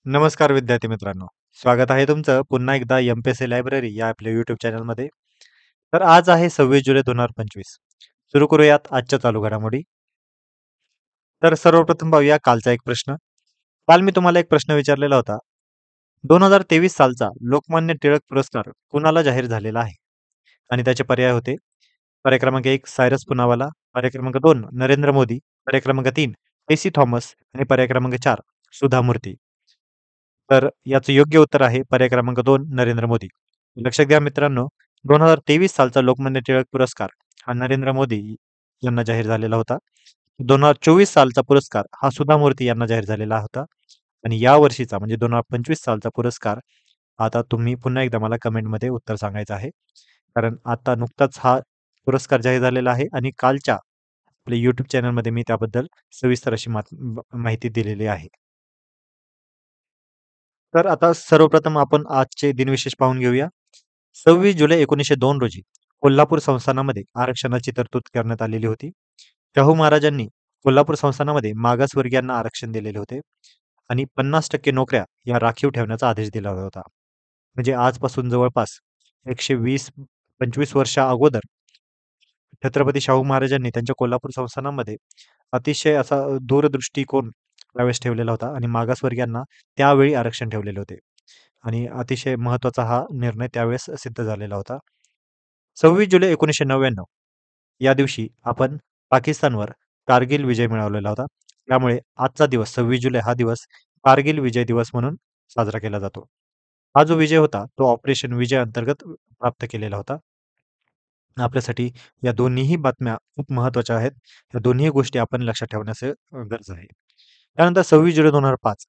नमस्कार विद्यार्थी मित्रांनो. स्वागत आहे तुमचं पुन्हा एकदा एम-पी-एस-सी लायब्ररी या आपल्या YouTube चॅनलमध्ये. तर आज आहे 26 जुलै 2025. सुरू करूयात आजच्या चालू घडामोडी. तर सर्वप्रथम पाहूया कालचा एक प्रश्न. काल मी तुम्हाला एक प्रश्न विचारलेला होता. 2023 सालचा लोकमान्य टिळक पुरस्कार कुणाला जाहीर झालेला आहे? आणि त्याचे पर्याय होते. पर्याय क्रमांक 1 सायरस पुनावाला, पर्याय क्रमांक 2 नरेंद्र मोदी, पर्याय क्रमांक 3 टेसी थॉमस आणि पर्याय क्रमांक 4 सुधा मूर्ती. तर याचं योग्य उत्तर आहे पर्याय क्रमांक 2 नरेंद्र मोदी. लक्षात घ्या मित्रांनो, 2023 सालचा लोकमान्य टिळक पुरस्कार हा नरेंद्र मोदी यांना जाहीर झालेला होता. 2024 सालचा पुरस्कार हा सुधा मूर्ती यांना जाहीर झालेला होता. आणि या वर्षीचा म्हणजे 2025 सालचा पुरस्कार आता तुम्ही पुन्हा एकदा मला कमेंटमध्ये उत्तर सांगायचं आहे. कारण आता नुकताच हा पुरस्कार जाहीर झालेला आहे आणि कालच्या आपल्या YouTube चॅनलमध्ये मी त्याबद्दल सविस्तर अशी माहिती दिलेली आहे. तर आता सर्वप्रथम आपण आजचे दिनविशेष पाहून घेऊया. 26 जुलै 1902 रोजी कोल्हापूर संस्थानामध्ये आरक्षणाची तरतूद करण्यात आलेली होती. शाहू महाराजांनी कोल्हापूर संस्थानामध्ये मागासवर्गीयांना आरक्षण दिलेले होते आणि 50% नोकऱ्या या राखीव ठेवण्याचा आदेश दिला होता. म्हणजे आजपासून जवळपास 120-25 वर्षा अगोदर छत्रपती शाहू महाराजांनी त्यांच्या कोल्हापूर संस्थानामध्ये अतिशय असा दूरदृष्टिकोन त्यावेळेस ठेवलेला होता आणि मागासवर्गीयांना त्यावेळी आरक्षण ठेवलेले होते. आणि अतिशय महत्त्वाचा हा निर्णय त्यावेळेस सिद्ध झालेला होता. 26 जुलै 1999 या दिवशी आपण पाकिस्तानवर कारगिल विजय मिळवलेला होता. त्यामुळे आजचा दिवस 26 जुलै हा दिवस कारगिल विजय दिवस म्हणून साजरा केला जातो. हा जो विजय होता तो ऑपरेशन विजय अंतर्गत प्राप्त केलेला होता. आपल्यासाठी या दोन्हीही बातम्या खूप महत्त्वाच्या आहेत. या दोन्ही गोष्टी आपण लक्षात ठेवण्याचं गरज आहे. त्यानंतर 26 जुलै 2005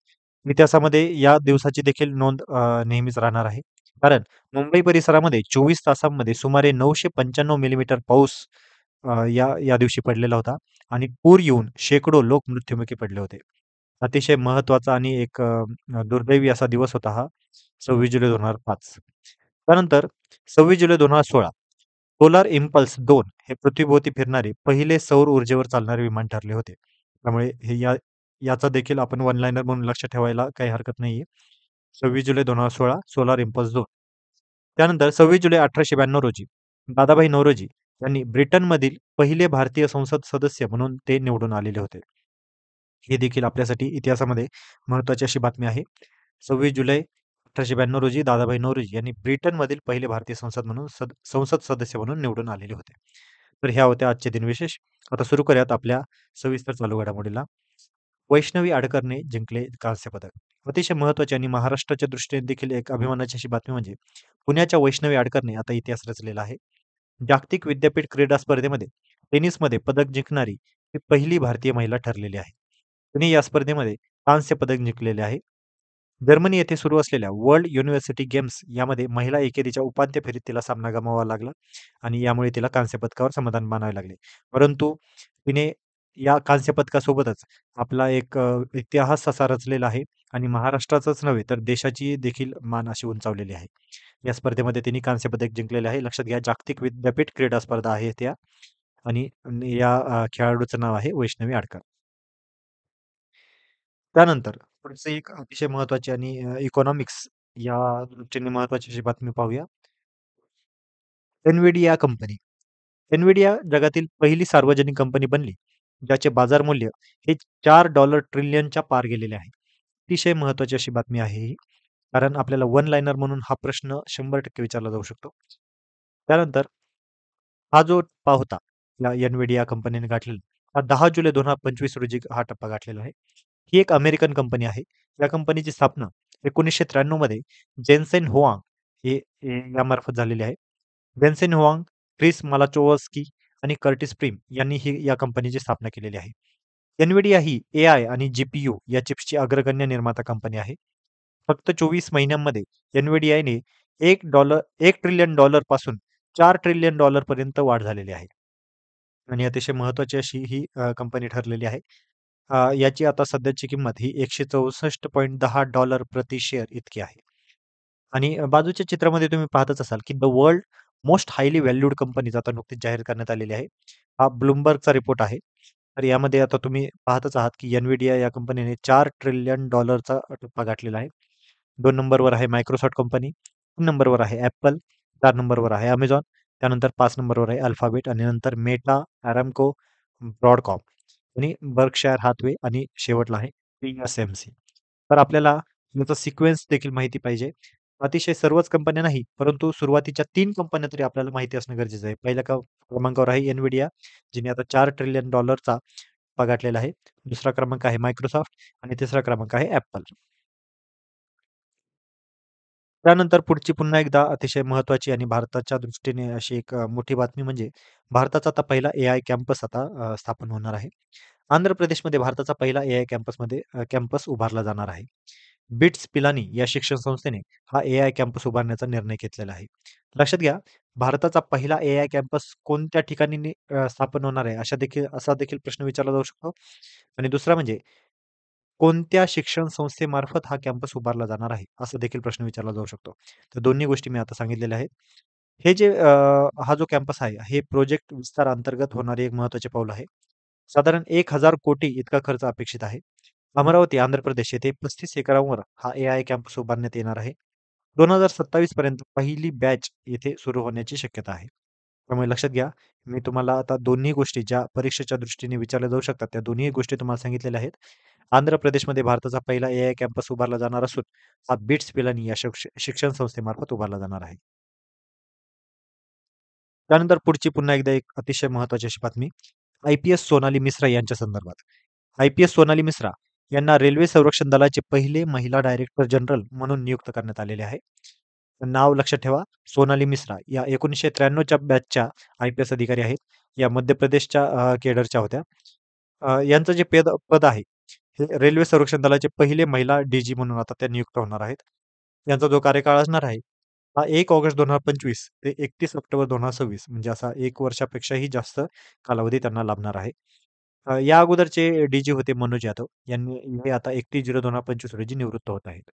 इतिहासामध्ये या दिवसाची देखील नोंद नेहमीच राहणार आहे. कारण मुंबई परिसरामध्ये 24 तासांमध्ये सुमारे 995 मिलीमीटर पाऊस या या दिवशी पडलेला होता आणि पूर येऊन शेकडो लोक मृत्युमुखी पडले होते. अतिशय महत्त्वाचा आणि एक दुर्दैवी असा दिवस होता हा 26 जुलै 2005. त्यानंतर 26 जुलै 2016 सोलार इम्पल्स 2 हे पृथ्वीभोवती फिरणारे पहिले सौर ऊर्जेवर चालणारे विमान ठरले होते. त्यामुळे याचा देखील आपण वन लाइनर म्हणून लक्ष ठेवायला काही हरकत नाहीये. 26 जुलै 2016 सोलार इम्पल्स 2. त्यानंतर 26 जुलै 1892 रोजी दादाभाई नौरोजी यांनी ब्रिटनमधील पहिले भारतीय संसद सदस्य म्हणून ते निवडून आलेले होते. हे देखील आपल्यासाठी इतिहासामध्ये महत्त्वाची अशी बातमी आहे. 26 जुलै 1892 रोजी दादाभाई नौरोजी यांनी ब्रिटनमधील पहिले भारतीय संसद म्हणून संसद सदस्य म्हणून निवडून आलेले होते. तर ह्या होत्या आजचे दिनविशेष. आता सुरू करूयात आपल्या सविस्तर चालू घडामोडीला. वैष्णवी आडकरने जिंकले कांस्य पदक. अतिशय महत्त्वाची आणि महाराष्ट्राच्या दृष्टीने देखील एक अभिमानाची अशी बातमी म्हणजे पुण्याच्या वैष्णवी आडकरने आता इतिहास रचलेला आहे. जागतिक विद्यापीठ क्रीडा स्पर्धेमध्ये टेनिसमध्ये पदक जिंकणारी ही पहिली भारतीय महिला ठरलेली आहे. तिने या स्पर्धेमध्ये कांस्य पदक जिंकलेले आहे. जर्मनी येथे सुरू असलेल्या वर्ल्ड युनिव्हर्सिटी गेम्स यामध्ये महिला एकेरीच्या उपांत्य फेरीत तिला सामना गमवावा लागला आणि यामुळे तिला कांस्य पदकावर समाधान मानावे लागले. परंतु तिने या कांस्य पदकासोबतच आपला एक इतिहास असा रचलेला आहे आणि महाराष्ट्राचाच नव्हे तर देशाची देखील मान अशी उंचावलेली आहे. या स्पर्धेमध्ये तिने कांस्य पदक जिंकलेले आहे. लक्षात घ्या जागतिक विद्यापीठ क्रीडा स्पर्धा आहे त्या आणि या खेळाडूचं नाव आहे वैष्णवी आडकर. त्यानंतर पुढची एक अतिशय महत्त्वाची आणि इकॉनॉमिक्स या दृष्टीने महत्त्वाची अशी बातमी पाहूया. NVIDIA company. NVIDIA जगातील पहिली सार्वजनिक कंपनी बनली, ज्याचे बाजार मूल्य हे $4 ट्रिलियनच्या पार गेलेले आहे. अतिशय महत्त्वाची अशी बातमी आहे ही. कारण आपल्याला वन लाइनर म्हणून हा प्रश्न 100% विचारला जाऊ शकतो. त्यानंतर हा जो टप्पा होता, या NVIDIA कंपनीने गाठलेला, हा 10 जुलै 2025 रोजी हा टप्पा गाठलेला आहे. ही एक अमेरिकन कंपनी आहे. या कंपनीची स्थापना 1993 मध्ये जेन्सेन हुआंग हे यामार्फत झालेली आहे. जेन्सेन हुआंग, क्रिस मालाचोवस्की आणि कर्टिस प्रिम यांनी ही या कंपनीची स्थापना केलेली आहे. NVIDIA ही AI आणि GPU या चिप्सची अग्रगण्य निर्माता कंपनी आहे. फक्त 24 महिन्यांमध्ये NVIDIAने $1 ट्रिलियन पासून $4 ट्रिलियन पर्यंत वाढ झालेली आहे. आणि अतिशय महत्त्वाची अशी ही कंपनी ठरलेली आहे. याची आता सध्याची किंमत ही $164.10 प्रति शेअर इतकी आहे. आणि बाजूच्या चित्रामध्ये तुम्ही पाहतच असाल, की the world most highly valued companies आता नुकतीच जाहीर करण्यात आलेली आहे. हा ब्लूमबर्गचा रिपोर्ट आहे. तर यामध्ये आता तुम्ही पाहतच आहात, की NVIDIA या कंपनीने $4 ट्रिलियन चा टप्पा गाठलेला आहे. 2 नंबरवर आहे Microsoft कंपनी, 3 नंबरवर आहे Apple, 4 नंबरवर आहे Amazon, त्यानंतर 5 नंबरवर आहे Alphabet आणि नंतर Meta, Aramco, Broadcom आणि Berkshire Hathaway आणि शेवटला आहे TSMC. तर आपल्याला याचा सिक्वेन्स देखील माहिती पाहिजे. अतिशय सर्वच कंपन्या नाही, परंतु सुरुवातीच्या 3 कंपन्या तरी आपल्याला माहिती असणं गरजेचं आहे. पहिल्या क्रमांकावर आहे NVIDIA, जिने आता $4 ट्रिलियन चा गाठलेला आहे. दुसरा क्रमांक आहे Microsoft आणि तिसरा क्रमांक आहे Apple. त्यानंतर पुढची पुन्हा एकदा अतिशय महत्त्वाची आणि भारताच्या दृष्टीने अशी एक मोठी बातमी म्हणजे भारताचा आता पहिला एआय कॅम्पस आता स्थापन होणार आहे. आंध्र प्रदेशमध्ये भारताचा पहिला एआय कॅम्पस उभारला जाणार आहे. बिट्स पिलानी या शिक्षण संस्थेने हा एआय कॅम्पस उभारण्याचा निर्णय घेतलेला आहे. लक्षात घ्या, भारताचा पहिला एआय कॅम्पस कोणत्या ठिकाणी स्थापन होणार आहे असा देखील प्रश्न विचारला जाऊ शकतो. आणि दुसरा म्हणजे कोणत्या शिक्षण संस्थेमार्फत हा कॅम्पस उभारला जाणार आहे? असा देखील प्रश्न विचारला जाऊ शकतो. तर दोन्ही गोष्टी मी आता सांगितलेल्या आहेत. हे जे हा जो कॅम्पस आहे, हे प्रोजेक्ट विस्तार अंतर्गत होणारे एक महत्त्वाचे पाऊल आहे. साधारण 1,000 कोटी इतका खर्च अपेक्षित आहे. अमरावती, आंध्र प्रदेश येथे 35 एकरांवर हा एआय कॅम्पस उभारण्यात येणार आहे. 2027 पर्यंत पहिली बॅच येथे सुरू होण्याची शक्यता आहे. त्यामुळे लक्षात घ्या, मी तुम्हाला आता दोन्ही गोष्टी ज्या परीक्षेच्या दृष्टीने विचारल्या जाऊ शकतात, त्या दोन्ही गोष्टी तुम्हाला सांगितलेल्या आहेत. आंध्र प्रदेशमध्ये भारताचा पहिला एआय कॅम्पस उभारला जाणार असून, हा बिट्स पिलानी या शिक्षण संस्थेमार्फत उभारला जाणार आहे. त्यानंतर पुढची पुन्हा एकदा एक अतिशय महत्त्वाची अशी बातमी, आय-पी-एस सोनाली मिश्रा यांच्या संदर्भात. आय-पी-एस सोनाली मिश्रा यांना रेल्वे संरक्षण दलाचे पहिले महिला डायरेक्टर जनरल म्हणून नियुक्त करण्यात आलेले आहे. नाव लक्षात ठेवा, सोनाली मिश्रा या 1993 च्या बॅचच्या आय-पी-एस अधिकारी आहेत. या मध्य प्रदेशच्या केडरच्या होत्या. यांचं जे पद आहे, हे रेल्वे संरक्षण दलाचे पहिले महिला डी म्हणून आता त्या नियुक्त होणार आहेत. यांचा जो कार्यकाळ असणार आहे, हा 1 ऑगस्ट 2025 ते 31 ऑक्टोबर 2026 म्हणजे असा 1 वर्षापेक्षाही जास्त कालावधी त्यांना लाभणार आहे. या अगोदरचे डी होते मनोज यादव यांनी हे आता 31/0/2025 रोजी निवृत्त होत आहेत.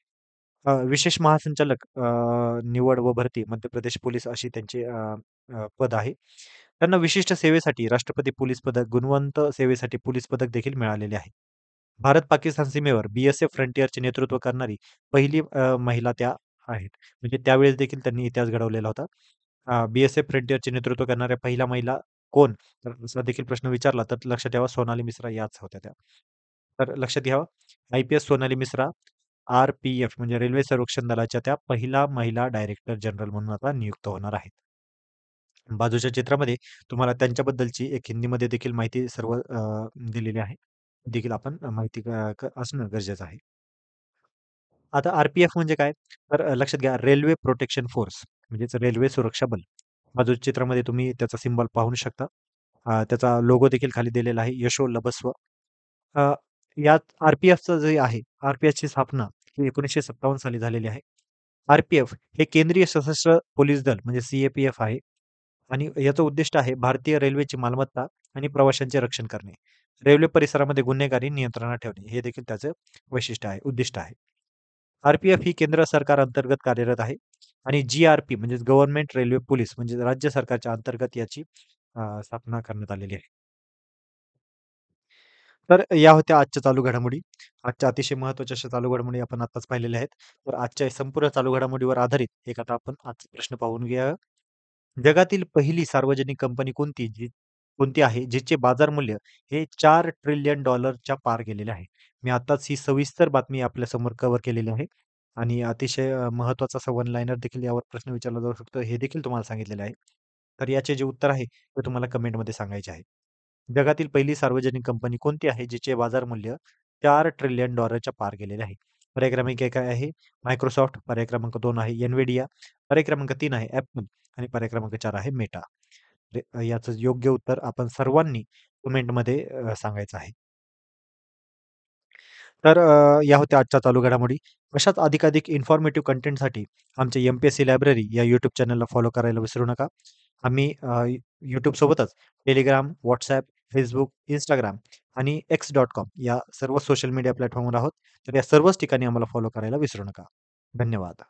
विशेष महासंचालक निवड व भरती मध्य प्रदेश पोलीस अशी त्यांची अ, अ, पद आहे. त्यांना विशिष्ट सेवेसाठी राष्ट्रपती पोलीस पदक, गुणवंत सेवेसाठी पोलीस पदक देखील मिळालेले आहे. भारत-पाकिस्तान सीमेवर बी-एस-एफ फ्रंटियरचे नेतृत्व करणारी पहिली महिला त्या आहेत. म्हणजे त्यावेळेस देखील त्यांनी इतिहास घडवलेला होता. बी-एस-एफ फ्रंटियरचे नेतृत्व करणाऱ्या पहिल्या महिला कोण? तर असा देखील प्रश्न विचारला तर लक्षात ठेवा सोनाली मिश्रा याच होत्या त्या. तर लक्षात घ्यावं, आय-पी-एस सोनाली मिश्रा आर-पी-एफ म्हणजे रेल्वे संरक्षण दलाच्या त्या पहिला महिला डायरेक्टर जनरल म्हणून आता नियुक्त होणार आहेत. बाजूच्या चित्रामध्ये तुम्हाला त्यांच्याबद्दलची एक हिंदीमध्ये देखील माहिती सर्व दिलेली आहे. देखील आपण माहिती असणं गरजेचं आहे. आता आर-पी-एफ म्हणजे काय? तर लक्षात घ्या रेल्वे प्रोटेक्शन फोर्स म्हणजेच रेल्वे सुरक्षा बल. बाजूच्या चित्रामध्ये तुम्ही त्याचा सिम्बॉल पाहू शकता. त्याचा लोगो देखील खाली दिलेला आहे. यशो लभस्व. अ, यात आर-पी-एफचं जे आहे, आर-पी-एफची स्थापना ही 1957 साली झालेली आहे. आर-पी-एफ हे केंद्रीय सशस्त्र पोलीस दल म्हणजे सी-ए-पी-एफ आहे आणि याचं उद्दिष्ट आहे भारतीय रेल्वेची मालमत्ता आणि प्रवाशांचे रक्षण करणे. रेल्वे परिसरामध्ये गुन्हेगारी नियंत्रणात ठेवणे हे देखील त्याचं वैशिष्ट्य आहे, उद्दिष्ट आहे. आर-पी-एफ ही केंद्र सरकार अंतर्गत कार्यरत आहे आणि जी-आर-पी म्हणजे गव्हर्नमेंट रेल्वे पोलीस म्हणजे राज्य सरकारच्या अंतर्गत याची स्थापना करण्यात आलेली आहे. तर या होत्या आजच्या चालू घडामोडी. आजच्या अतिशय महत्त्वाच्या अशा चालू घडामोडी आपण आत्ताच पाहिलेल्या आहेत. तर आजच्या या संपूर्ण चालू घडामोडीवर आधारित एक आता आपण आजचा प्रश्न पाहून घेऊया. जगातील पहिली सार्वजनिक कंपनी कोणती आहे, जिचे बाजार मूल्य हे $4 ट्रिलियन पार गेलेले आहे. मी आताच ही सविस्तर बातमी आपल्यासमोर कव्हर केलेली आहे आणि अतिशय महत्त्वाचा असा वन लाइनर देखील यावर प्रश्न विचारला जाऊ शकतो, हे देखील तुम्हाला सांगितलेलं आहे. तर याचे जे उत्तर आहे, ते तुम्हाला कमेंटमध्ये सांगायचे आहे. जगातील पहिली सार्वजनिक कंपनी कोणती आहे, जिचे बाजार मूल्य $4 ट्रिलियन पार गेलेले आहे? पर्याय क्रमांक 1 काय आहे? Microsoft. पर्याय क्रमांक 2 आहे NVIDIA. पर्याय क्रमांक 3 आहे Apple आणि पर्याय क्रमांक 4 आहे Meta. याचं योग्य उत्तर आपण सर्वांनी कमेंटमध्ये सांगायचं आहे. तर या होत्या आजच्या चालू घडामोडी. अशाच अधिकाधिक इन्फॉर्मेटिव्ह कंटेंटसाठी आमच्या एम-पी-एस-सी लायब्ररी या यूट्यूब चॅनलला फॉलो करायला विसरू नका. आम्ही YouTube सोबतच Telegram, WhatsApp, Facebook, Instagram आणि X.com या सर्व सोशल मीडिया प्लॅटफॉर्मवर आहोत. तर या सर्वच ठिकाणी आम्हाला फॉलो करायला विसरू नका. धन्यवाद.